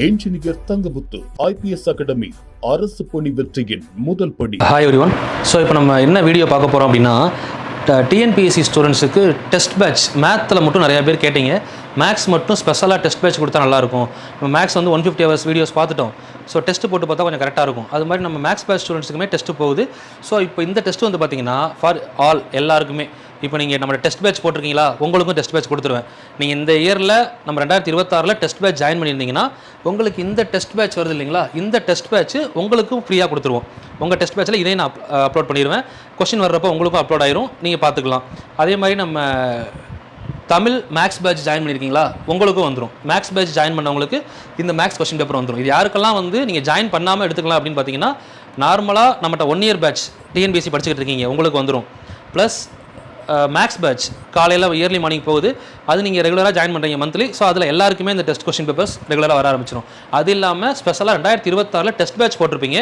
Engineer Thangamuthu IPS academy அரசு பணி வெற்றியின் முதல் படி. Hi everyone. ஸோ இப்போ நம்ம என்ன வீடியோ பார்க்க போகிறோம் அப்படின்னா, டிஎன்பிஎஸ்சி ஸ்டூடெண்ட்ஸுக்கு டெஸ்ட் பேட்ச் மேத்தில் மட்டும் நிறையா பேர் கேட்டிங்க. மேக்ஸ் மட்டும் ஸ்பெஷலாக டெஸ்ட் பேட்ச் கொடுத்தா நல்லாயிருக்கும். நம்ம மேக்ஸ் வந்து 150 ஹவர்ஸ் வீடியோஸ் பார்த்துட்டோம். ஸோ டெஸ்ட்டு போட்டு பார்த்தா கொஞ்சம் கரெக்டாக இருக்கும். அது மாதிரி நம்ம மேக்ஸ் பேட்ச் ஸ்டூடெண்ட்ஸுக்குமே டெஸ்ட்டு போகுது. ஸோ இப்போ இந்த டெஸ்ட்டு வந்து பார்த்திங்கன்னா ஃபார் ஆல் எல்லாருக்குமே. இப்போ நீங்கள் நம்ம டெஸ்ட் பேட்ச் போட்டிருக்கீங்களா, உங்களுக்கும் டெஸ்ட் பேட்ச் கொடுத்துருவேன். நீங்கள் இந்த இயரில் நம்ம 2026 டெஸ்ட் பேட்ச் ஜாயின் பண்ணியிருந்தீங்கன்னா உங்களுக்கு இந்த டெஸ்ட் பேட்ச் வருது இல்லைங்களா, இந்த டெஸ்ட் பேட்ச் உங்களுக்கும் ஃப்ரீயாக கொடுத்துருவோம். உங்கள் டெஸ்ட் பேட்சில் இதையும் நான் அப்லோட் பண்ணிடுவேன். கொஸ்டின் வர்றப்போ உங்களுக்கும் அப்லோட் ஆயிரும், நீங்கள் பார்த்துக்கலாம். அதே மாதிரி நம்ம தமிழ் மேக்ஸ் பேட்ச் ஜாயின் பண்ணியிருக்கீங்களா, உங்களுக்கும் வந்துடும். மேக்ஸ் பேட்ச் ஜாயின் பண்ணவங்களுக்கு இந்த மேக்ஸ் கொஸ்டின் பேப்பர் வந்துடும். இது யாருக்கெல்லாம் வந்து நீங்கள் ஜாயின் பண்ணாமல் எடுத்துக்கலாம் அப்படின்னு பார்த்தீங்கன்னா, நார்மலாக நம்மகிட்ட 1 இயர் பேட்ச் டிஎன்பிஎஸ்சி படிச்சுக்கிட்டு இருக்கீங்க, உங்களுக்கு வந்துடும். ப்ளஸ் மேக்ஸ் பேட்ச் காலையில் இயர்லி மார்னிங் போகுது, அது நீங்கள் ரெகுலராக ஜாயின் பண்ணுறீங்க மந்த்லி. ஸோ அதில் எல்லாருக்குமே இந்த டெஸ்ட் கொஸ்டின் பேப்பர்ஸ் ரெகுலராக வர ஆரம்பிச்சிடும். அது இல்லாமல் ஸ்பெஷலாக 2026 டெஸ்ட் பேட்ச் போட்டிருப்பீங்க.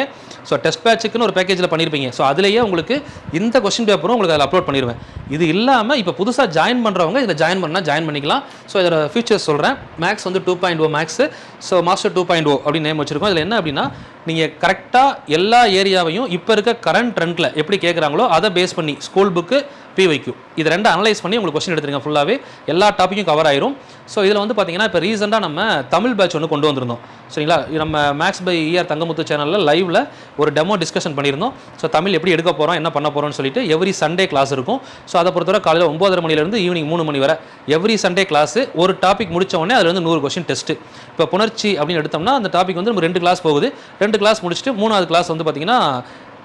ஸோ டெஸ்ட் பேட்சுக்குன்னு ஒரு பேக்கேஜில் பண்ணியிருப்பீங்க. ஸோ அதிலேயே உங்களுக்கு இந்த கொஸ்டின் பேப்பரும் உங்களுக்கு அதில் அப்லோட் பண்ணிடுவேன். இது இல்லாமல் இப்போ புதுசாக ஜாயின் பண்ணுறவங்க இதில் ஜாயின் பண்ணிக்கலாம். ஸோ இதோட ஃபியூச்சர்ஸ் சொல்கிறேன். மேக்ஸ் வந்து 2.0 மேக்ஸு. ஸோ மாஸ்டர் 2.0 அப்படின்னு நேம் வச்சுருக்கோம். இதில் என்ன அப்படின்னா, நீங்கள் கரெக்டாக எல்லா ஏரியாவையும் இப்போ இருக்க கரண்ட் ட்ரெண்டில் எப்படி கேட்குறாங்களோ அதை பேஸ் பண்ணி ஸ்கூல் புக்கு பிவைக்யூ இது ரெண்டு அனலைஸ் பண்ணி உங்களுக்கு கொஸ்டின் எடுத்துருங்க. ஃபுல்லாகவே எல்லா டாப்பிக்கும் கவர் ஆயிரும். ஸோ இதில் வந்து பார்த்தீங்கன்னா இப்போ ரீசெண்டாக நம்ம தமிழ் பேட்ச் ஒன்று கொண்டு வந்திருந்தோம். சரிங்களா, நம்ம மேக்ஸ் பை ER தங்கமுத்து சேனலில் லைவில் ஒரு டெமோ டிஸ்கஷன் பண்ணியிருந்தோம். ஸோ தமிழ் எப்படி எடுக்க போகிறோம், என்ன பண்ண போகிறோம்னு சொல்லிட்டு எவ்ரி சண்டே கிளாஸ் இருக்கும். ஸோ அதை பொறுத்தவரை காலையில் 9:30 மணிலேருந்து ஈவினிங் 3 மணி வரை எவ்ரி சண்டே கிளாஸ். ஒரு டாபிக் முடித்த உடனே அதில் வந்து 100 கொஸ்டின் டெஸ்ட்டு. இப்போ புணர்ச்சி அப்படின்னு எடுத்தோம்னா அந்த டாபிக் வந்து நம்ம 2 கிளாஸ் போகுது. 2 கிளாஸ் முடிச்சுட்டு 3வது கிளாஸ் வந்து பார்த்தீங்கன்னா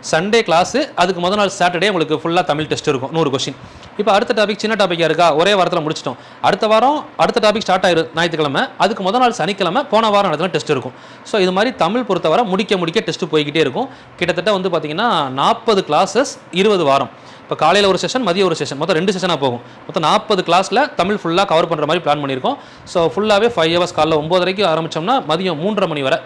சண்டே கிளாஸு. அதுக்கு முதல் நாள் சாட்டர்டே உங்களுக்கு ஃபுல்லாக தமிழ் டெஸ்ட் இருக்கும், 100 கொஸ்டின். இப்போ அடுத்த டாபிக் சின்ன டாப்பிக்காக இருக்கா, ஒரே வாரத்தில் முடிச்சிட்டோம். அடுத்த வாரம் அடுத்த டாபிக் ஸ்டார்ட் ஆயிரும் ஞாயிற்றுக்கிழமை. அதுக்கு முதல் நாள் சனிக்கிழமை போன வாரம் நடத்தின டெஸ்ட் இருக்கும். ஸோ இது மாதிரி தமிழ் பொறுத்தவரை முடிக்க டெஸ்ட்டு போய்கிட்டே இருக்கும். கிட்டத்தட்ட வந்து பார்த்தீங்கன்னா 40 கிளாஸஸ் 20 வாரம். இப்போ காலையில் ஒரு செஷன், மதியம் ஒரு செஷன், மொத்தம் 2 செஷனாக போகும். மொத்தம் 40 கிளாஸில் தமிழ் ஃபுல்லாக கவர் பண்ணுற மாதிரி பிளான் பண்ணியிருக்கோம். ஸோ ஃபுல்லாகவே 5 ஹவர்ஸ் காலையில் 9:30 ஆரம்பித்தோம்னா மதியம் 3:30 மணி வரை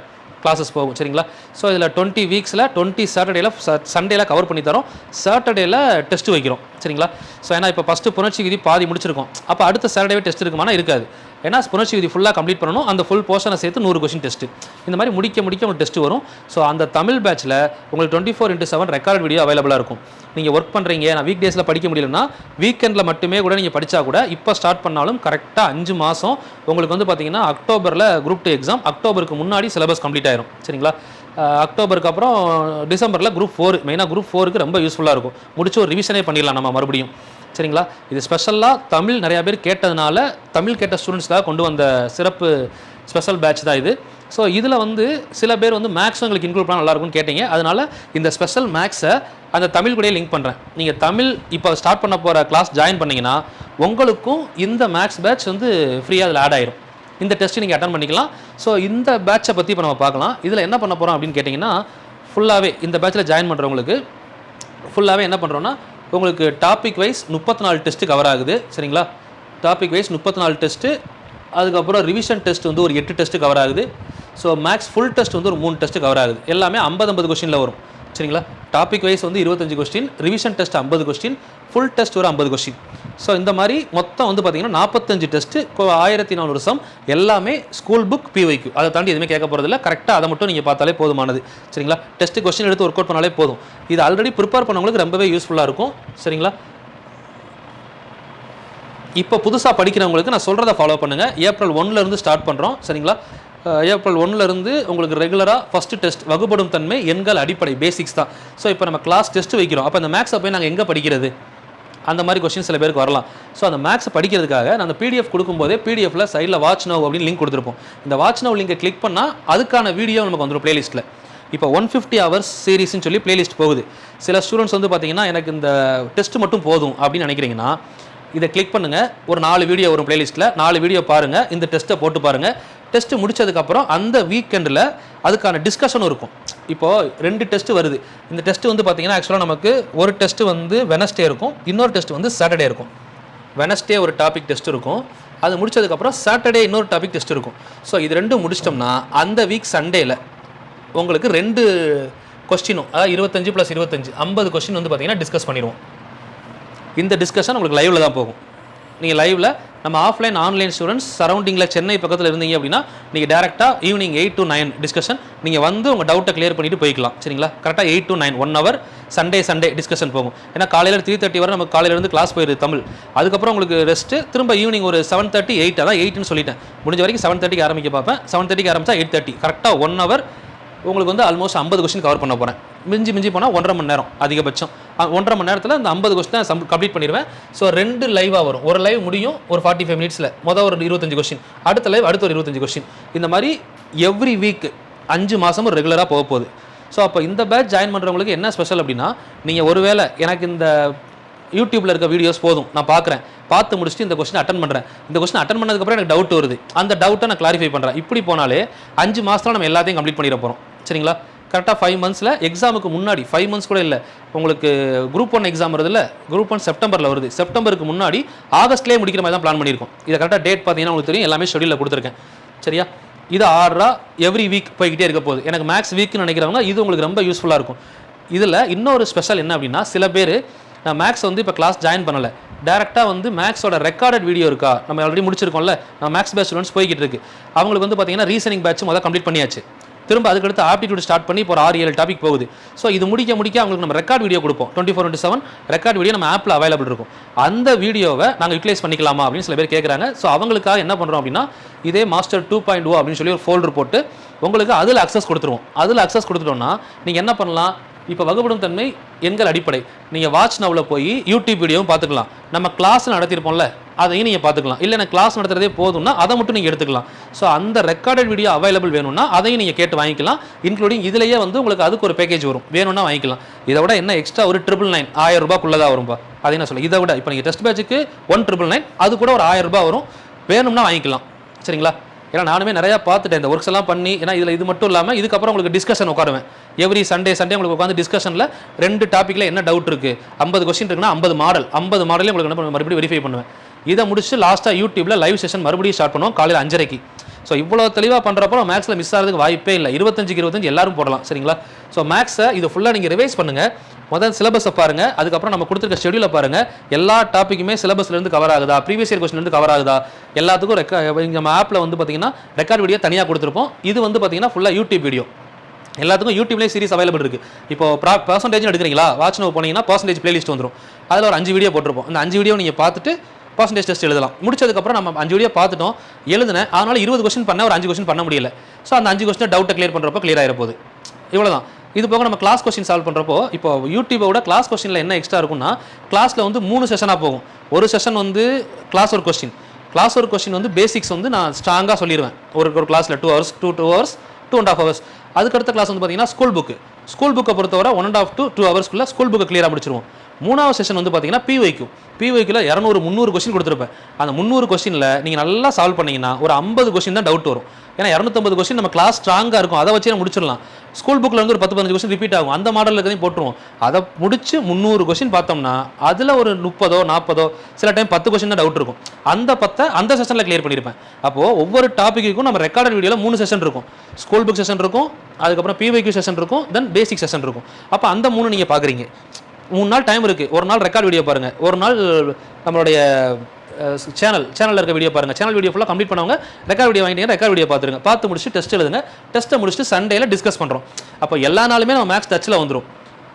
கிளாஸஸ் போகும். சரிங்களா, ஸோ இதில் 20 வீக்ஸில் 20 சாட்டர்டேல சண்டேல கவர் பண்ணி தரோம். சாட்டர்டேல டெஸ்ட் வைக்கிறோம். சரிங்களா, ஸோ ஏன்னா இப்போ ஃபஸ்ட்டு புணர்ச்சி விதி பாதி முடிச்சிருக்கோம். அப்போ அடுத்த சாட்டர்டேவே டெஸ்ட் இருக்குமானா இருக்காது. ஏன்னா புணர்ச்சி விதி ஃபுல்லாக கம்ப்ளீட் பண்ணணும். அந்த ஃபுல் போர்ஷனை சேர்த்து 100 கொஸ்டின் டெஸ்ட்டு. இந்த மாதிரி முடிக்க உங்களுக்கு டெஸ்ட் வரும். ஸோ அந்த தமிழ் பேட்சில் உங்களுக்கு 24/7 ரெக்கார்ட் வீடியோ அவைலபிளாக இருக்கும். நீங்கள் ஒர்க் பண்ணுறீங்க, நான் வீக் டேஸில் படிக்க முடியலன்னா வீக்கெண்டில் மட்டுமே கூட நீங்கள் படித்தா கூட இப்போ ஸ்டார்ட் பண்ணாலும் கரெக்டாக 5 மாதம் உங்களுக்கு வந்து பார்த்தீங்கன்னா அக்டோபரில் குரூப் 2 எக்ஸாம், அக்டோபருக்கு முன்னாடி சிலபஸ் கம்ப்ளீட் ஆயிரும். சரிங்களா, அக்டோபருக்கு அப்புறம் டிசம்பரில் குரூப் 4, மெயினாக குரூப் 4க்கு ரொம்ப யூஸ்ஃபுல்லாக இருக்கும். முடிச்சு ஒரு ரிவிஷனே பண்ணிடலாம் நம்ம மறுபடியும். சரிங்களா, இது ஸ்பெஷலாக தமிழ் நிறையா பேர் கேட்டதுனால தமிழ் கேட்ட ஸ்டூடெண்ட்ஸ்க்காக கொண்டு வந்த சிறப்பு ஸ்பெஷல் பேட்ச் தான் இது. ஸோ இதில் வந்து சில பேர் வந்து மேக்ஸும் எங்களுக்கு இன்க்ளூட் பண்ணால் நல்லாயிருக்கும்னு கேட்டீங்க. அதனால் இந்த ஸ்பெஷல் மேக்ஸை அந்த தமிழ் கூடயே லிங்க் பண்ணுறேன். நீங்கள் தமிழ் இப்போ ஸ்டார்ட் பண்ண போகிற கிளாஸ் ஜாயின் பண்ணிங்கன்னா உங்களுக்கும் இந்த மேக்ஸ் பேட்ச் வந்து ஃப்ரீயாக அதில் ஆட் ஆயிரும். இந்த டெஸ்ட்டு நீங்கள் அட்டன் பண்ணிக்கலாம். ஸோ இந்த பேட்சை பற்றி இப்போ நம்ம பார்க்கலாம். இதில் என்ன பண்ண போகிறோம் அப்படின்னு கேட்டிங்கன்னா, ஃபுல்லாகவே இந்த பேட்சில் ஜாயின் பண்ணுறவங்களுக்கு ஃபுல்லாகவே என்ன பண்ணுறோன்னா, உங்களுக்கு டாபிக் வைஸ் 34 டெஸ்ட்டு கவர் ஆகுது. சரிங்களா, டாபிக் வைஸ் 34 டெஸ்ட்டு. அதுக்கப்புறம் ரிவிஷன் டெஸ்ட் வந்து ஒரு 8 டெஸ்ட்டு கவர் ஆகுது. ஸோ மேக்ஸ் ஃபுல் டெஸ்ட் வந்து ஒரு 3 டெஸ்ட்டு கவர் ஆகுது. எல்லாமே 50 கொஸ்டினில் வரும். சரிங்களா, டாபிக் வைஸ் வந்து 25 question, revision test 50 question, full test ஒரு 50 கொஸ்டின். ஸோ இந்த மாதிரி மொத்தம் வந்து பார்த்தீங்கன்னா 45 டெஸ்ட்டு, 1400 சம், எல்லாமே ஸ்கூல் புக் பிவைக்யூ. அதை தாண்டி எதுவுமே கேட்க போகிறதில்ல. கரெக்டாக அதை மட்டும் நீங்கள் பார்த்தாலே போதுமானது. சரிங்களா, டெஸ்ட்டு கொஸ்டின் எடுத்து ஒர்க் அவுட் பண்ணாலே போதும். இது ஆல்ரெடி ப்ரிப்பேர் பண்ணவங்களுக்கு ரொம்பவே யூஸ்ஃபுல்லாக இருக்கும். சரிங்களா, இப்போ புதுசாக படிக்கிறவங்களுக்கு நான் சொல்கிறத ஃபாலோ பண்ணுங்கள். ஏப்ரல் 1 ஸ்டார்ட் பண்ணுறோம். சரிங்களா, ஏப்ரல் 1 உங்களுக்கு ரெகுலராக ஃபஸ்ட்டு டெஸ்ட் வகுப்படும் தன்மை எண்கள் அடிப்படை பேசிக்ஸ் தான். ஸோ இப்போ நம்ம கிளாஸ் டெஸ்ட்டு வைக்கிறோம். அப்போ அந்த மேக்ஸை போய் நாங்கள் எங்கே படிக்கிறது, அந்த மாதிரி கொஸ்டின் சில பேருக்கு வரலாம். ஸோ அந்த மேக்ஸை படிக்கிறதுக்காக நான் அந்த PDF கொடுக்கும்போதே PDFல சைடில் வாட்ச் நவ் அப்படின்னு லிங்க் கொடுத்துருப்போம். இந்த வாட்ச் நவ் லிங்கை கிளிக் பண்ணால் அதுக்கான வீடியோ நமக்கு வந்துடும் பிளேலிஸ்ட்டில். இப்போ 150 ஹவர்ஸ் சீரிஸ்ன்னு சொல்லி பிளேலிஸ்ட் போகுது. சில ஸ்டூடெண்ட்ஸ் வந்து பார்த்தீங்கன்னா எனக்கு இந்த டெஸ்ட் மட்டும் போதும் அப்படின்னு நினைக்கிறீங்கன்னா இதை கிளிக் பண்ணுங்கள். ஒரு 4 வீடியோ வரும் பிளேலிஸ்ட்டில். 4 வீடியோ பாருங்கள், இந்த டெஸ்ட்டை போட்டு பாருங்கள். டெஸ்ட்டு முடிச்சதுக்கப்புறம் அந்த வீக்கெண்டில் அதுக்கான டிஸ்கஷனும் இருக்கும். இப்போது 2 டெஸ்ட்டு வருது. இந்த டெஸ்ட்டு வந்து பார்த்திங்கன்னா ஆக்சுவலாக நமக்கு ஒரு டெஸ்ட்டு வந்து வெனஸ்டே இருக்கும், இன்னொரு டெஸ்ட் வந்து சாட்டர்டே இருக்கும். வெனஸ்டே ஒரு டாபிக் டெஸ்ட் இருக்கும், அது முடிச்சதுக்கப்புறம் சாட்டர்டே இன்னொரு டாபிக் டெஸ்ட் இருக்கும். ஸோ இது 2 முடிச்சிட்டோம்னா அந்த வீக் சண்டேல உங்களுக்கு 2 கொஸ்டினும், அதாவது 25 + 25 50 கொஸ்டின் வந்து பார்த்திங்கன்னா டிஸ்கஸ் பண்ணிடுவோம். இந்த டிஸ்கஷன் உங்களுக்கு லைவில் தான் போகும். நீங்கள் லைவில் நம்ம ஆஃப்லைன் ஆன்லைன் ஸ்டூடெண்ட்ஸ் சரௌண்டிங்கில் சென்னை பக்கத்தில் இருந்தீங்க அப்படின்னா நீங்கள் டேரெக்டாக ஈவினிங் 8 to 9 டிஸ்கஷன் நீங்கள் வந்து உங்கள் டவுட்டை கிளியர் பண்ணிட்டு போய்க்கலாம். சரிங்களா? கரெக்டாக 8 to 9 1 hour சண்டே டிஸ்கஷன் போகும். ஏன்னா காலையில் 3:30 வரை நமக்கு காலையிலேருந்து கிளாஸ் போயிடுது தமிழ். அதுக்கப்புறம் உங்களுக்கு ரெஸ்ட்டு, திரும்ப ஈவினிங் ஒரு 7:30 8 அதான் 8ன்னு சொல்லிட்டேன். முடிஞ்ச வரைக்கும் 7:30 ஆரம்பிக்க பார்ப்பேன். 7:30 ஆரம்பித்தா 8:30 கரெக்டாக 1 hour உங்களுக்கு வந்து ஆல்மோஸ்ட் 50 கொஸ்டின் கவர் பண்ண போகிறேன். மிஞ்சி போனால் 1.5 மணி நேரம் அதிகபட்சம். 1.5 மணி நேரத்தில் அந்த 50 கொஸ்டின் கம்ப்ளீட் பண்ணிடுவேன். ஸோ 2 லைவாக வரும். ஒரு லைவ் முடியும் ஒரு 45 மினிட்ஸில், மொதல் ஒரு 25 கொஸ்டின், அடுத்த லைவ் அடுத்த ஒரு 25 கொஸ்டின். இந்த மாதிரி எவ்ரி வீக் 5 மாதமும் ரெகுலராக போக போகுது. ஸோ அப்போ இந்த பேட்ச் ஜாயின் பண்ணுறவங்களுக்கு என்ன ஸ்பெஷல் அப்படின்னா, நீங்கள் ஒருவேளை எனக்கு இந்த யூடியூப்பில் இருக்க வீடியோஸ் போதும், நான் பார்த்து முடிச்சுட்டு இந்த கொஸ்டின் அட்டன் பண்ணுறேன், இந்த கொஸ்டின் அட்டன் பண்ணதுக்கப்புறம் எனக்கு டவுட் வருது, அந்த டவுட்டை நான் கிளாரிஃபை பண்ணுறேன், இப்படி போனாலே 5 மாதத்தில் நம்ம எல்லாத்தையும் கம்ப்ளீட் பண்ணிட போகிறோம். சரிங்களா? கரெக்டாக 5 monthஸில் எக்ஸாமுக்கு முன்னாடி 5 months கூட இல்லை, உங்களுக்கு குரூப் 1 எக்ஸாம் வருது இல்லை, குரூப் 1 செப்டம்பரில் வருது, செப்டம்பருக்கு முன்னாடி ஆகஸ்ட்லேயே முடிக்கிற மாதிரி தான் பிளான் பண்ணியிருக்கோம். இதை கரெக்டாக டேட் பார்த்தீங்கன்னா உங்களுக்கு தெரியும், எல்லாமே ஷெடியூலில் கொடுத்துருக்கேன். சரியா? இது ஆர்டராக எவ்ரி வீக் போய்கிட்டே இருக்க போகுது. எனக்கு மேக்ஸ் வீக்னு நினைக்கிறவங்க இது உங்களுக்கு ரொம்ப யூஸ்ஃபுல்லாக இருக்கும். இதில் இன்னொரு ஸ்பெஷல் என்ன அப்படின்னா, சில பேர் நான் மேக்ஸ் வந்து இப்போ கிளாஸ் ஜாயின் பண்ணலை, டேரெக்டாக வந்து மேக்ஸோட ரெக்கார்டட் வீடியோ இருக்கா, நம்ம ஆல்ரெடி முடிச்சிருக்கோம்ல, நம்ம மேக்ஸ் பேட்ச் ஸ்டூடெண்ட்ஸ் போய்கிட்டு இருக்கு, அவங்களுக்கு வந்து பார்த்தீங்கன்னா ரீசனிங் பேட்ச் முதல்ல கம்ப்ளீட் பண்ணியாச்சு, திரும்ப அதுக்கடுத்து ஆப்டிடியூட் ஸ்டார்ட் பண்ணி இப்போ ஒரு 6-7 டாபிக் போகுது. ஸோ இது முடிக்க அவங்களுக்கு நம்ம ரெக்கார்ட் வீடியோ கொடுப்போம். 24/7 ரெக்கார்ட் வீடியோ நம்ம ஆப்பில் அவைலபிள் இருக்கும். அந்த வீடியோவை நாங்கள் யூட்டிலைஸ் பண்ணிக்கலாமா அப்படின்னு சில பேர் கேட்குறாங்க. ஸோ அவங்களுக்காக என்ன பண்ணுறோம் அப்படின்னா, இதே மாஸ்டர் 2.0 அப்படின்னு சொல்லி ஒரு ஃபோல்டர் போட்டு உங்களுக்கு அதில் அக்சஸ் கொடுத்துருவோம். அதில் அக்சஸ் கொடுத்துட்டோம்னா நீங்கள் என்ன பண்ணலாம், இப்போ வகுப்படும் தன்மை எண்கள் அடிப்படை நீங்கள் வாட்ச் நவ்வில் போய் யூடியூப் வீடியோவும் பார்த்துக்கலாம், நம்ம கிளாஸ் நடத்திருப்போம்ல அதையும் நீங்கள் பார்த்துக்கலாம், இல்லை எனக்கு கிளாஸ் நடத்துறதே போதும்னா அதை மட்டும் நீங்கள் எடுத்துக்கலாம். ஸோ அந்த ரெக்கார்டட் வீடியோ அவைலபிள் வேணும்னா அதையும் நீங்கள் கேட்டு வாங்கிக்கலாம். இன்க்ளூடிங் இதிலேயே வந்து உங்களுக்கு அதுக்கு ஒரு பேக்கேஜ் வரும், வேணும்னா வாங்கிக்கலாம். இதை விட என்ன எக்ஸ்ட்ரா ஒரு 999 1000 ரூபாய்க்குள்ளதாக வரும்பா. அதை என்ன சொல்ல, இதை விட இப்போ நீங்கள் டெஸ்ட் பேட்சுக்கு 1999 அது கூட ஒரு 1000 ரூபாய் வரும், வேணும்னா வாங்கிக்கலாம். சரிங்களா? ஏன்னா நானுமே நிறையா பார்த்துட்டேன் இந்த ஒர்க்ஸ் எல்லாம் பண்ணி. ஏன்னா இதில் இது மட்டும் இல்லாமல் இதுக்கப்புறம் உங்களுக்கு டிஸ்கஷன் உட்காருவேன். எவ்ரி சண்டே உங்களுக்கு உட்காந்து டிஸ்கஷனில் 2 டாப்பிக்கில் என்ன டவுட் இருக்குது, 50 கொஸ்டின் இருக்குன்னா 50 மாடலே உங்களுக்கு என்ன பண்ணுவேன், மறுபடியும் வெரிஃபை பண்ணுவேன். இதை முடிச்சு லாஸ்ட்டாக யூடியூப்பில் லைவ் செஷன் மறுபடியும் ஸ்டார்ட் பண்ணுவோம் காலையில் 5:30க்கு. ஸோ இவ்வளோ தெளிவாக பண்ணுறப்போ மேக்ஸில் மிஸ் ஆகிறதுக்கு வாய்ப்பே இல்லை. 25 எல்லாரும் போடலாம். சரிங்களா? ஸோ மேக்ஸை இது ஃபுல்லாக நீங்கள் ரிவைஸ் பண்ணுங்கள். முதல் சிலபஸை பாருங்கள், அதுக்கப்புறம் நம்ம கொடுத்துருக்க ஷெடியூலை பாருங்கள். எல்லா டாப்பிக்குமே சிலபஸ்லேருந்து கவர் ஆகுதா, ப்ரீவியஸ் இயர் கொஸ்டின்லேருந்து கவர் ஆகுதா, எல்லாத்துக்கும் நம்ம ஆப்பில் வந்து பார்த்தீங்கன்னா ரெக்கார்ட் வீடியோ தனியாக கொடுத்துருப்போம். இது வந்து பார்த்தீங்கன்னா ஃபுல்லாக யூடியூப் வீடியோ, எல்லாத்துக்கும் யூடியூப்லேயே சீரிஸ் அவைலபிள் இருக்குது. இப்போ பர்சன்டேஜ் எடுக்கிறீங்களா, வாட்ச் நோ போனீங்கன்னா பர்சன்டேஜ் பிளேலிஸ்ட் வந்துடும். அதில் ஒரு 5 வீடியோ போட்டிருப்போம். அந்த 5 வீடியோ நீங்கள் பார்த்துட்டு பர்சன்டேஜ் டெஸ்ட் எழுதலாம். முடிச்சதுக்கப்புறம் நம்ம 5 வீடியோ பார்த்துட்டோம், எழுதுனேன், அதனால் 20 கொஸ்டின் பண்ண ஒரு 5 கொஸ்டின் பண்ண முடியல. ஸோ அந்த 5 கொஸ்டின் டவுட்டை கிளியர் பண்ணுறப்போ கிளியர் ஆகிற போகுது. இவ்வளோதான். இது போக நம்ம கிளாஸ் கொஸ்டின் சால்வ் பண்ணுறப்போ இப்போ யூடியூபோட கிளாஸ் கொஸ்டினில் என்ன எக்ஸ்ட்ரா இருக்குன்னா, கிளாஸில் வந்து 3 செஷனாக போகும். ஒரு செஷன் வந்து கிளாஸ் ஒரு கொஸ்டின் வந்து பேசிக்ஸ் வந்து நான் ஸ்ட்ராங்காக சொல்லிடுவேன். ஒரு கிளாஸில் 2 hours 2.5 hours. அதுக்கடுத்த கிளாஸ் வந்து பார்த்தீங்கன்னா ஸ்கூல் புக்கை பொறுத்தவரை 1.5 to 2 hours ஸ்கூல் புக்கை கிளியராக முடிச்சிருவோம். 3வது செஷன் வந்து பார்த்தீங்கன்னா பிஒய்க்கில் 200-300 கொஸ்டின் கொடுத்துருப்பேன். அந்த 300 கொஸ்டினில் நீங்கள் நல்லா சால்வ் பண்ணிங்கன்னா ஒரு 50 கொஸ்டின் தான் டவுட் வரும். ஏன்னா 250 கொஸ்டின் நம்ம கிளாஸ் ஸ்ட்ராங்காக இருக்கும், அதை வச்சு முடிச்சிடலாம். ஸ்கூல் புக்கில் வந்து ஒரு 10-15 கொஸ்டின் ரிப்பீட் ஆகும், அந்த மாடலில் இருக்கிறதையும் போட்டுருவோம். அதை முடிச்சு 300 கொஸ்டின் பார்த்தோம்னா அதில் ஒரு 30-40 சில டைம் 10 கொஸ்டின் தான் டவுட் இருக்கும். அந்த 10 அந்த செஷனில் கிளியர் பண்ணியிருப்பேன். அப்போது ஒவ்வொரு டாப்பிக்கும் நம்ம ரெக்கார்டட் வீடியோவில் 3 செஷன் இருக்கும். ஸ்கூல் புக் செஷன் இருக்கும், அதுக்கப்புறம் பிஒய்க்யூ செஷன் இருக்கும், தென் பேசிக் செஷன் இருக்கும். அப்போ அந்த 3 நீங்கள் பார்க்குறீங்க. 3 நாள் டைம் இருக்குது. ஒரு நாள் ரெக்கார்ட் வீடியோ பாருங்கள், ஒரு நாள் நம்மளுடைய சேனலில் இருக்க வீடியோ பாருங்கள். சேனல் வீடியோ ஃபுல்லாக கம்ப்ளீட் பண்ணவங்க ரெக்கார்ட் வீடியோ வாங்கிட்டீங்க, ரெக்கார்ட் வீடியோ பார்த்துருங்க. பார்த்து முடிச்சுட்டு டெஸ்ட் எழுதுங்க. டெஸ்ட்டை முடிச்சுட்டு சண்டேல டிஸ்கஸ் பண்ணுறோம். அப்போ எல்லா நாளுமே நம்ம மேக்ஸ் டச்சில் வந்துடும்.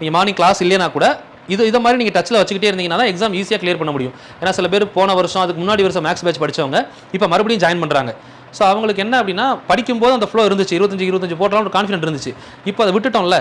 நீங்கள் மார்னிங் கிளாஸ் இல்லைனா கூட இதை மாதிரி நீங்கள் டச்சில் வச்சுக்கிட்டே இருந்தீங்கன்னா தான் எக்ஸாம் ஈஸியாக கிளியர் பண்ண முடியும். ஏன்னா சில பேர் போன வருஷம் அதுக்கு முன்னாடி வருஷம் மேக்ஸ் பேட்ச் படித்தவங்க இப்போ மறுபடியும் ஜாயின் பண்ணுறாங்க. ஸோ அவங்களுக்கு என்ன அப்படின்னா, படிக்கும்போது அந்த ஃப்ளோ இருந்துச்சு, 25 போட்டாலும் ஒரு கான்ஃபிடென்ட் இருந்துச்சு. இப்போ அதை விட்டுட்டோம்ல.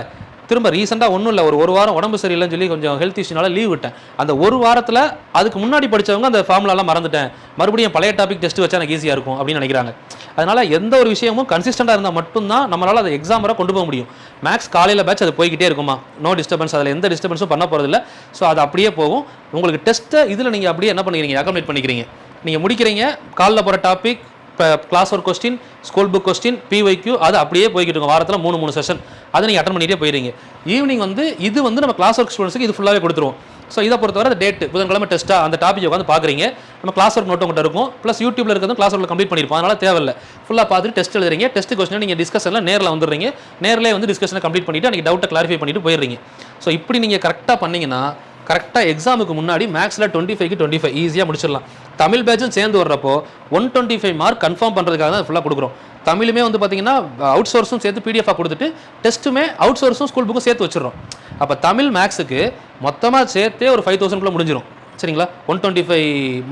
திரும்ப ரீசெண்டாக ஒன்றும் இல்லை, ஒரு வாரம் உடம்பு சரியில்லைன்னு சொல்லி கொஞ்சம் ஹெல்த் இஷ்யூனால லீவ் விட்டேன். அந்த ஒரு வாரத்தில் அதுக்கு முன்னாடி படித்தவங்க அந்த ஃபார்முலாலாம் மறந்துட்டேன், மறுபடியும் பழைய டாபிக் டெஸ்ட் வச்சா எனக்கு ஈஸியாக இருக்கும் அப்படின்னு நினைக்கிறாங்க. அதனால் எந்த ஒரு விஷயமும் கன்சிஸ்டண்டாக இருந்தால் மட்டும்தான் நம்மளால் அதை எக்ஸாம் வரை கொண்டு போக முடியும். மேக்ஸ் காலையில் பேட்ச் அது போய்கிட்டே இருக்குமா, நோ டிஸ்டர்பன்ஸ், அதில் எந்த டிஸ்டர்பன்ஸும் பண்ண போகிறதில்ல. ஸோ அது அப்படியே போகும். உங்களுக்கு டெஸ்ட்டை இதில் நீங்கள் அப்படியே என்ன பண்ணிக்கிறீங்க, அக்காமடேட் பண்ணிக்கிறீங்க. நீங்கள் முடிக்கிறீங்க, காலையில் போகிற டாபிக், இப்போ கிளாஸ் ஒரு question, school book question, PYQ, அது அப்படியே போய்கிட்டு இருக்கும். வாரத்தில் 3 செஷன் அதை நீங்கள் அட்டன் பண்ணிகிட்டே போயிடுங்க. ஈவினிங் வந்து இது வந்து நம்ம கிளாஸ் ஒர்க் ஸ்டூடெண்ட்ஸுக்கு இது ஃபுல்லாகவே கொடுத்துருவோம். ஸோ இதை பொறுத்தவரை அந்த டேட்டு புதன்கிழமை டெஸ்ட்டாக அந்த டாபிக் உட்காந்து பார்க்குறீங்க. நம்ம கிளாஸ் ஒர்க் நோட் உங்கள்கிட்ட இருக்கும், ப்ளஸ் யூடியூப்ல இருக்கிறதும் கிளாஸ் ஒர்க்கில் கம்ப்ளீட் பண்ணியிருப்போம். அதனால் தேவையில்லை, ஃபுல்லாக பார்த்துட்டு டெஸ்ட் எழுதுறீங்க. டெஸ்ட் கொஸ்டின் நீங்கள் டிஸ்கஷனில் நேரில் வந்துடுறீங்க. நேரில் வந்து டிஸ்கஷனை கம்ப்ளீட் பண்ணிவிட்டு அன்றைக்கி டவுட்டை கிளாரிஃபை பண்ணிட்டு போயிடுறீங்க. ஸோ இப்படி நீங்கள் கரெக்டாக பண்ணிங்கன்னா கரெக்டாக எக்ஸாமுக்கு முன்னாடி மேக்ஸில் 25க்கு 25 ஈஸியாக முடிச்சிடலாம். தமிழ் பேட்சும் சேர்ந்து வர்றப்போ 125 மார்க் கன்ஃபார்ம் பண்ணுறதுக்காக தான் ஃபுல்லாக கொடுக்குறோம். தமிழுமே வந்து பார்த்தீங்கன்னா அவுட் சோர்ஸும் சேர்த்து பிடிஎஃபாக கொடுத்துட்டு டெஸ்ட்டுமே அவுட் சோர்ஸும் ஸ்கூல் புக்கும் சேர்த்து வச்சிடறோம். அப்போ தமிழ் மேக்ஸுக்கு மொத்தமாக சேர்த்தே ஒரு 5000 முடிஞ்சிடும். சரிங்களா? 125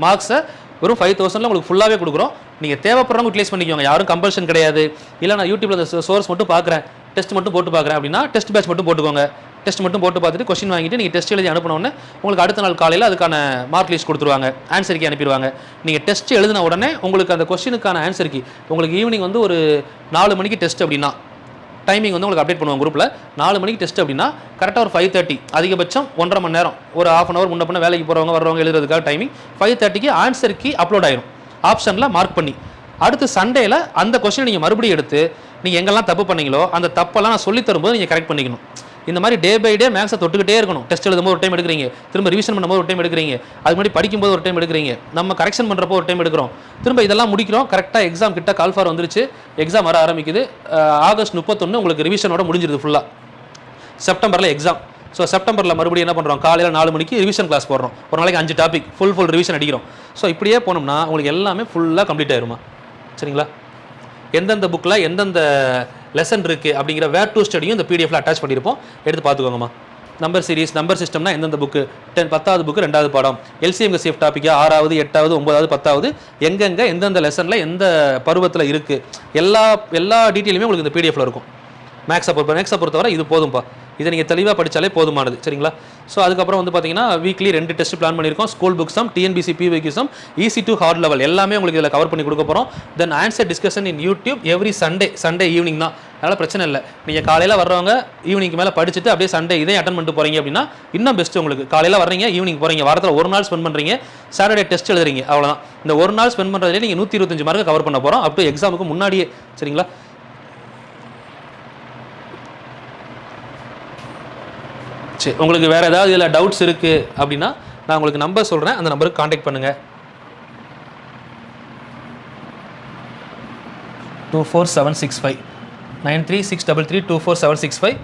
மார்க்ஸை வெறும் 5000 உங்களுக்கு ஃபுல்லாகவே கொடுக்குறோம். நீங்கள் தேவைப்படுறவங்க யூட்டிலைஸ் பண்ணிக்கோங்க. யாரும் கம்பல்ஷன் கிடையாது. இல்லை நான் யூடியூப்ல அந்த சோர்ஸ் மட்டும் பார்க்குறேன், டெஸ்ட் மட்டும் போட்டு பார்க்குறேன் அப்படின்னா டெஸ்ட் பேட்ச் மட்டும் போட்டுக்கோங்க. டெஸ்ட் மட்டும் போட்டு பார்த்துட்டு கொஸ்டின் வாங்கிட்டு நீங்கள் டெஸ்ட் எழுதி அனுப்பினோடனே உங்களுக்கு அடுத்த நாள் காலையில் அதுக்கான மார்க் லிஸ்ட் கொடுத்துருவாங்க, ஆன்சர் கீ அனுப்பிடுவாங்க. நீங்கள் டெஸ்ட் எழுதின உடனே உங்களுக்கு அந்த கொஸ்டினுக்கான ஆன்சர் கீ உங்களுக்கு ஈவினிங் வந்து ஒரு 4 மணிக்கு டெஸ்ட் அப்படின்னா டைமிங் வந்து உங்களுக்கு அப்டேட் பண்ணுவாங்க குரூப்பில். 4 மணிக்கு டெஸ்ட் அப்படின்னா கரெக்டாக ஒரு 5:30 அதிகபட்சம் 1.5 மணி நேரம், ஒரு ½ hour முன்ன பண்ண வேலைக்கு போகிறவங்க வர்றவங்க எழுதுறதுக்காக டைமிங் 5:30க்கு ஆன்சர் கீ அப்லோட் ஆயிரும் ஆப்ஷனில் மார்க் பண்ணி. அடுத்து சண்டேல அந்த கொஸ்டினை நீங்கள் மறுபடியும் எடுத்து நீங்கள் எங்கெல்லாம் தப்பு பண்ணீங்களோ அந்த தப்பெல்லாம் நான் சொல்லி தரும்போது நீங்கள் கரெக்ட் பண்ணிக்கணும். இந்த மாதிரி டே பை டே மேக்ஸை தொட்டுக்கிட்டே இருக்கணும். டெஸ்ட் எழுதும்போது ஒரு டைம் எடுக்கிறீங்க, திரும்ப ரிவிஷன் பண்ணும்போது ஒரு டைம் எடுக்கிறீங்க, அது மாதிரி படிக்கும்போது ஒரு டைம் எடுக்கிறீங்க, நம்ம கரெக்ஷன் பண்ணுறப்போ ஒரு டைம் எடுக்கிறோம், திரும்ப இதெல்லாம் முடிக்கிறோம். கரெக்டாக எக்ஸாம் கிட்ட கால்ஃபார் வந்துருச்சு, எக்ஸாம் வர ஆரம்பிக்குது. ஆகஸ்ட் 31 உங்களுக்கு ரிவிஷனோட முடிஞ்சிருது ஃபுல்லாக. செப்டம்பரில் எக்ஸாம். ஸோ செப்டம்பரில் மறுபடியும் என்ன பண்ணுறோம், காலையில் 4 மணிக்கு ரிவிஷன் கிளாஸ் போடுறோம். ஒரு நாளைக்கு 5 டாபிக் ஃபுல் ரிவிஷன் அடிக்கிறோம். ஸோ இப்படியே போனோம்னா உங்களுக்கு எல்லாமே ஃபுல்லாக கம்ப்ளீட் ஆயிருமா? சரிங்களா? எந்தெந்த புக்கில் எந்தெந்த லெசன் இருக்குது அப்படிங்கிற வேர் டு ஸ்டடியும் இந்த பிடிஎஃப்ல அட்டாச் பண்ணியிருப்போம். எடுத்து பார்த்துக்கோங்கம்மா. நம்பர் சீரிஸ், நம்பர் சிஸ்டம்னா எந்தெந்த புக்கு, 10வது புக்கு 2வது பாடம், எல்சிஎம் சேஃப் டாப்பிக்கா 6வது 8வது 9வது 10வது எங்கெங்கே எந்தெந்த லெசனில் எந்த பருவத்தில் இருக்குது எல்லா டீட்டெயிலுமே உங்களுக்கு இந்த பிடிஎஃப்ல இருக்கும். மேக்ஸை பொறுத்தவரை இது போதும்ப்பா. இதை நீங்கள் தெளிவாக படித்தாலே போதுமானது. சரிங்களா? ஸோ அதுக்கப்புறம் வந்து பார்த்தீங்கன்னா வீக்லி 2 டெஸ்ட் பிளான் பண்ணியிருக்கோம். ஸ்கூல் புக்ஸும் டிஎன்பிசி பிவிக்யூஸும் ஈஸி டு ஹார்ட் லெவல் எல்லாமே உங்களுக்கு இதில் கவர் பண்ணி கொடுக்க போகிறோம். Then answer discussion in YouTube every Sunday evening தான். அதனால் பிரச்சனை இல்லை. நீங்கள் காலையில் வர்றவங்க ஈவினிங் மேலே படிச்சுட்டு அப்படியே சண்டே இதே அட்டன் பண்ணிட்டு போகிறீங்க அப்படின்னா இன்னும் பெஸ்ட்டு உங்களுக்கு. காலையில் வர்றீங்க, ஈவினிங் போகிறீங்க, வாரத்தில் ஒரு நாள் ஸ்பெண்ட் பண்ணுறீங்க, சாட்டர்டே டெஸ்ட் எழுதுறீங்க, அவ்வளோதான். இந்த ஒரு நாள் ஸ்பெண்ட் பண்ணுறதுலேயே நீங்கள் 125 மார்க்கு கவர் பண்ண போகிறோம் அப் டு எக்ஸாமுக்கு முன்னாடியே. சரிங்களா? சரி, உங்களுக்கு வேறு ஏதாவது இதில் டவுட்ஸ் இருக்குது அப்படின்னா நான் உங்களுக்கு நம்பர் சொல்கிறேன், அந்த நம்பருக்கு காண்டாக்ட் பண்ணுங்கள். 24765 93633 24765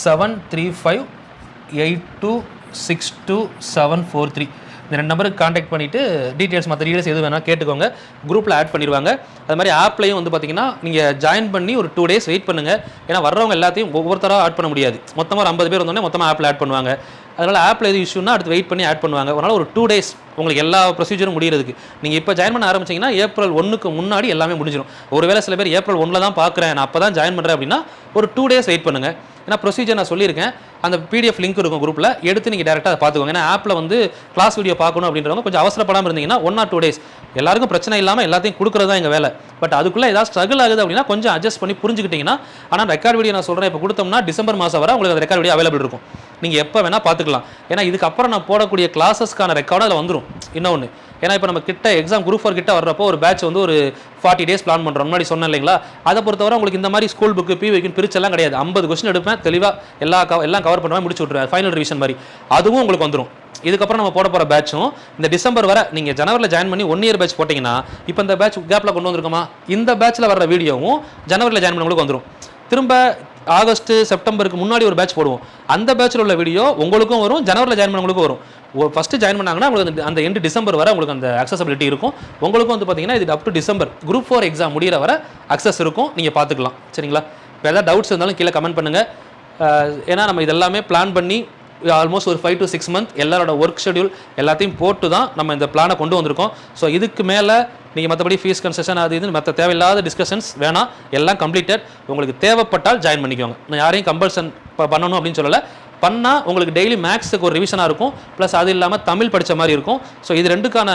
735826743 இந்த 2 நம்பருக்கு காண்டாக்ட் பண்ணிவிட்டு டீட்டெயில்ஸ் மற்ற டீட்டெயில்ஸ் எது வேணால் கேட்டுக்கோங்க. குரூப்பில் ஆட் பண்ணிடுவாங்க. அது மாதிரி ஆப்லையும் வந்து பார்த்தீங்கன்னா நீங்கள் ஜாயின் பண்ணி ஒரு 2 days வெயிட் பண்ணுங்கள். ஏன்னா வர்றவங்க எல்லாத்தையும் ஒவ்வொருத்தராக ஆட் பண்ண முடியாது. மொத்தமாக ஒரு 50 பேர் வந்தோடனே மொத்தமாக ஆப்பில் ஆட் பண்ணுவாங்க. அதனால் ஆப்பில் எது இஷ்யூனா அடுத்து வெயிட் பண்ணி ஆட் பண்ணுவாங்க. அதனால் ஒரு 2 days உங்களுக்கு எல்லா ப்ரொசீஜரும் முடிகிறதுக்கு. நீங்கள் இப்போ ஜாயின் பண்ண ஆரம்பிச்சிங்கன்னா April 1க்கு முன்னாடி எல்லாமே முடிஞ்சிடும். ஒருவேளை சில பேர் April 1 தான் பார்க்குறேன், நான் அப்போ தான் ஜாயின் பண்ணுறேன் அப்படின்னா ஒரு 2 days வெயிட் பண்ணுங்கள். ஏன்னா ப்ரொசீஜர் நான் சொல்லியிருக்கேன், அந்த பிடிஎஃப் லிங்க் இருக்கும் குரூப்பில், எடுத்து நீங்கள் டேரெக்டாக அதை பார்த்துக்கோங்க. ஏன்னா ஆப்பில் வந்து கிளாஸ் வீடியோ பார்க்கணும் அப்படின்றவங்க கொஞ்சம் அவசரப்படாமல் இருந்தீங்கன்னா 1 or 2 days எல்லாருக்கும் பிரச்சனை இல்லாமல் எல்லாத்தையும் கொடுக்குறது தான் எங்கள் வேலை. பட் அதுக்குள்ளே ஏதாவது ஸ்ட்ரகிள் ஆகுது அப்படின்னா கொஞ்சம் அட்ஜஸ்ட் பண்ணி புரிஞ்சுக்கிட்டிங்கன்னா. ஆனால் ரெக்கார்ட் வீடியோ நான் சொல்கிறேன், இப்போ கொடுத்தோம்னா டிசம்பர் மாதம் வரை உங்களுக்கு அந்த ரெக்கார்ட் வீடியோ அவைலபிள் இருக்கும். நீங்கள் எப்போ வேணால் பார்த்துக்கலாம். ஏன்னா இதுக்கப்புறம் நான் போடக்கூடிய கிளாஸஸ்க்கான ரெக்கார்டு அதில் வந்துடும். இன்னொன்று, ஏன்னா இப்போ நம்ம கிட்ட எக்ஸாம் குரூப் 4 கிட்ட வர்றப்போ ஒரு பேட்ச் வந்து ஒரு 40 days பிளான் பண்ணுறோம். முன்னாடி சொன்னேன் இல்லைங்களா? அதை பொறுத்தவரை உங்களுக்கு இந்த மாதிரி ஸ்கூல் புக்கு பிவிக்குன்னு பிரிச்செல்லாம் கிடையாது. 50 கொஸ்டின் எடுப்பேன், தெளிவாக எல்லாம் கவர் பண்ணுவேன், முடிச்சு விட்ருவேன், ஃபைனல் ரிவிஷன் மாதிரி. அதுவும் உங்களுக்கு வந்துடும். இதுக்கப்புறம் நம்ம போட போகிற பேட்சும் இந்த டிசம்பர் வரை நீங்கள் ஜனவரியில் ஜாயின் பண்ணி 1 year பேட்ச் போட்டிங்கன்னா இப்போ இந்த பேட்ச் கேப்பில் கொண்டு வந்திருக்கோமா, இந்த பேட்சில் வர்ற வீடியோவும் ஜனவரியில் ஜாயின் பண்ணவங்களுக்கு வந்துடும். திரும்ப ஆகஸ்ட் செப்டம்பருக்கு முன்னாடி ஒரு பேட்ச் போடுவோம். அந்த பேட்சில் உள்ள வீடியோ உங்களுக்கும் வரும், ஜனவரியில் ஜாயின் பண்ணவங்களுக்கும் வரும். ஃபஸ்ட்டு ஜாயின் பண்ணாங்கன்னா உங்களுக்கு அந்த எண்டு டிசம்பர் வரை உங்களுக்கு அந்த அக்சசபிலிட்டி இருக்கும். உங்களுக்கும் வந்து பார்த்தீங்கன்னா இது up to December group 4 exam முடிகிற வரை அக்சஸ் இருக்கும், நீங்கள் பார்த்துக்கலாம். சரிங்களா? இப்போ ஏதாவது டவுட்ஸ் இருந்தாலும் கீழே கமெண்ட் பண்ணுங்கள். ஏன்னா நம்ம இதெல்லாமே பிளான் பண்ணி ஆல்மோஸ்ட் ஒரு 5 to 6 months எல்லாரோட ஒர்க் ஷெடியூல் எல்லாத்தையும் போட்டு தான் நம்ம இந்த பிளானை கொண்டு வந்திருக்கோம். ஸோ இதுக்கு மேலே நீங்கள் மற்றபடி ஃபீஸ் கன்செஷன் அது இது மற்ற தேவையில்லாத டிஸ்கஷன்ஸ் வேணாம், எல்லாம் கம்ப்ளீட்டட். உங்களுக்கு தேவைப்பட்டால் ஜாயின் பண்ணிக்கோங்க. நான் யாரையும் கம்பல்சன் பண்ணணும் அப்படின்னு சொல்லலை. பண்ணால் உங்களுக்கு டெய்லி மேக்ஸுக்கு ஒரு ரிவிஷனாக இருக்கும், ப்ளஸ் அது இல்லாமல் தமிழ் படித்த மாதிரி இருக்கும். ஸோ இது ரெண்டுக்கான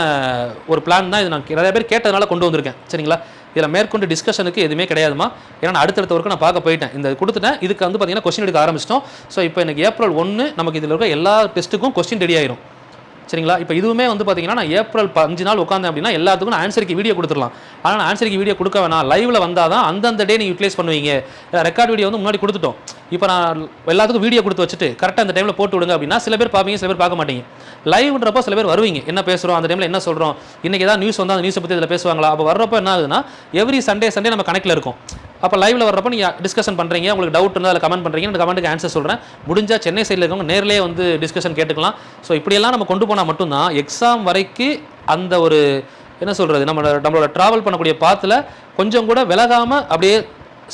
ஒரு பிளான் தான். இது நான் நிறைய பேர் கேட்டதுனால கொண்டு வந்திருக்கேன். சரிங்களா? இதில் மேற்கொண்டு டிஸ்கஷனுக்கு எதுவுமே கிடையாதுமா. ஏன்னா நான் அடுத்தடுத்த ஒர்க்கு நான் பார்க்க போயிட்டேன், இந்த கொடுத்துட்டேன். இதுக்கு வந்து பார்த்தீங்கன்னா கொஸ்டின் எடுக்க ஆரம்பிச்சிட்டோம். ஸோ இப்போ எனக்கு April 1 நமக்கு இதில் இருக்க எல்லா டெஸ்ட்டுக்கும் கொஸ்டின் ரெடி ஆயிரும். சரிங்களா? இப்போ இதுவுமே வந்து பார்த்தீங்கன்னா நான் April 5 நாள் உட்காந்தேன் அப்படின்னா எல்லாத்துக்கும் நான் ஆன்சருக்கு வீடியோ கொடுத்துடலாம். ஆனால் நான் ஆன்சருக்கு வீடியோ கொடுக்க வேணாம், லைவில் வந்தால் தான் அந்தந்த டே நீங்கள் யூட்டிலைஸ் பண்ணுவீங்க. ரெக்கார்ட் வீடியோ வந்து முன்னாடி கொடுத்துட்டோம். இப்போ நான் எல்லாத்துக்கும் வீடியோ கொடுத்து வச்சுட்டு கரெக்டாக அந்த டைமில் போட்டு விடுங்க அப்படின்னா சில பேர் பார்ப்பீங்க, சில பேர் பார்க்க மாட்டீங்க. லைவ்ன்றப்போ சில பேர் வருவீங்க, என்ன பேசுகிறோம் அந்த டைமில், என்ன சொல்கிறோம், இன்றைக்கி ஏதாவது நியூஸ் வந்தால் அந்த நியூஸை பற்றி இதில் பேசுவாங்களா. அப்போ வர்றப்போ என்ன ஆகுதுன்னா எவ்ரி சண்டே நம்ம கனெக்டில் இருக்கும். அப்போ லைவில் வர்றப்போ நீங்கள் டிஸ்கஷன் பண்ணுறீங்க, உங்களுக்கு டவுட் இருந்தால் அதில் கமெண்ட் பண்ணுறீங்க, அந்த கமெண்ட்டுக்கு ஆன்சர் சொல்கிறேன். முடிஞ்சால் சென்னை சைடில் இருக்கவங்க நேர்லேயே வந்து டிஸ்கஷன் கேட்டுக்கலாம். ஸோ இப்படியெல்லாம் நம்ம கொண்டு போனால் மட்டும்தான் எக்ஸாம் வரைக்கும் அந்த ஒரு என்ன சொல்கிறது, நம்மளோட ட்ராவல் பண்ணக்கூடிய பாத்தில் கொஞ்சம் கூட விலகாமல் அப்படியே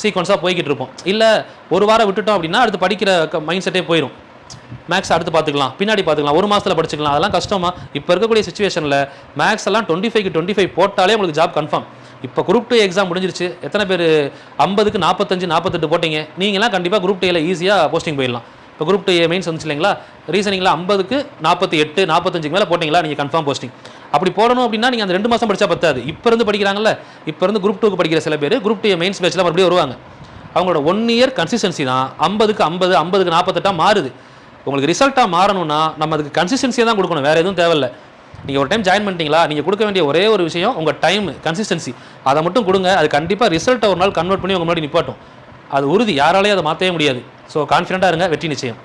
சீக்வன்ஸாக போய்கிட்டு இருப்போம். இல்லை ஒரு வாரம் விட்டுட்டோம் அப்படின்னா அடுத்து படிக்கிற மைண்ட் செட்டே போயிடும். மேக்ஸ் அடுத்து பார்த்துக்கலாம், பின்னாடி பார்த்துக்கலாம், ஒரு மாதத்தில் படிச்சுக்கலாம், அதெல்லாம் கஷ்டமா. இப்போ இருக்கக்கூடிய சுச்சுவேஷனில் மேக்ஸ் எல்லாம் 25க்கு 25 போட்டாலே உங்களுக்கு ஜாப் கன்ஃபார்ம். இப்போ குரூப் 2 எக்ஸாம் முடிஞ்சிருச்சு. எத்தனை பேர் 50க்கு 45 48 போட்டிங்க? நீங்களாம் கண்டிப்பாக குரூப் 2ல ஈஸியாக போஸ்டிங் போயிடலாம். இப்போ குரூப் 2 மெயின்ஸ் வந்துச்சு இல்லைங்களா, ரீசனிங்கில் 50க்கு 48 45க்கு மேலே போட்டிங்களா நீங்கள் கன்ஃபார்ம் போஸ்டிங். அப்படி போடணும் அப்படின்னா நீங்கள் அந்த 2 மாதம் படித்தா பத்தாது. இப்போ இருந்து படிக்கிறாங்கல்ல, இப்போ இருந்து குரூப் 2க்கு படிக்கிற சில பேர் குரூப் 2 மெயின்ஸ் பேட்சில் மறுபடியும் வருவாங்க. அவங்களோட 1 இயர் கன்சிஸ்டன்சி தான் 50க்கு 50 50க்கு 48 மாறுது. உங்களுக்கு ரிசல்ட்டாக மாறணும்னா நம்ம அதுக்கு கன்சிஸ்டன்சியை தான் கொடுக்கணும், வேறு எதுவும் தேவையில்லை. நீங்கள் ஒரு டைம் ஜாயின் பண்ணிட்டீங்களா, நீங்கள் கொடுக்க வேண்டிய ஒரே ஒரு விஷயம் உங்கள் டைம் கன்சிஸ்டன்சி, அதை மட்டும் கொடுங்க. அது கண்டிப்பாக ரிசல்ட்டை ஒரு நாள் கன்வெர்ட் பண்ணி உங்கள் முன்னாடி நிப்பாட்டும். அது உறுதி, யாராலையும் அதை மாற்றவே முடியாது. ஸோ கான்ஃபிடென்ட்டாக இருங்க, வெற்றி நிச்சயம்.